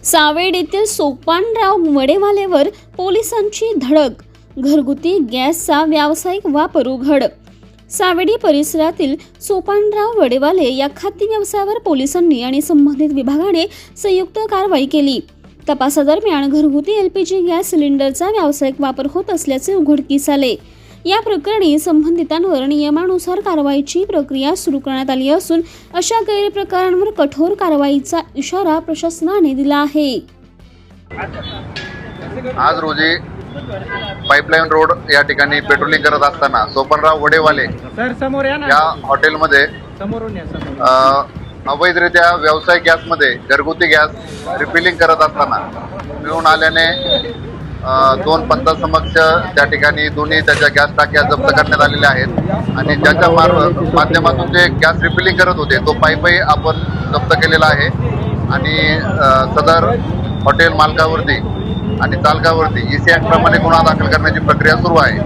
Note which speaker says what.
Speaker 1: सावेड येथील सोपानराव वडेवालेवर पोलिसांची धडक. घरगुती गॅसचा व्यावसायिक वापर उघड. सावेडी परिसरातील सोपानराव वडेवाले या खाद्य व्यवसायावर पोलिसांनी आणि संबंधित विभागाने संयुक्त कारवाई केली. तपासादरम्यान घरगुती LPG गॅस सिलेंडरचा व्यावसायिक वापर होत असल्याचे उघडकीस आले. या प्रकरणी संबंधितांवर नियमानुसार कारवाईची प्रक्रिया सुरू करण्यात आली असून अशा गैरप्रकारांवर कठोर कारवाईचा इशारा प्रशासनाने दिला आहे.
Speaker 2: आज रोजी पाईपलाईन रोड या ठिकाणी पेट्रोलिंग करत असताना सोपानराव वडेवाले या हॉटेलमध्ये अवैधरित्या व्यावसायिक गॅसमध्ये घरगुती गॅस रिफिलिंग करत असताना मिळून आल्याने दोन पंथासमक्ष त्या ठिकाणी दोन्ही त्याच्या गॅस टाक्या जप्त करण्यात आलेल्या आहेत आणि ज्याच्या माध्यमातून जे गॅस रिफिलिंग करत होते तो पाईपही आपण जप्त केलेला आहे आणि सदर हॉटेल मालकावरती आणि चालकावरती EC ॲक्ट प्रमाणे गुन्हा दाखल करण्याची प्रक्रिया सुरू आहे.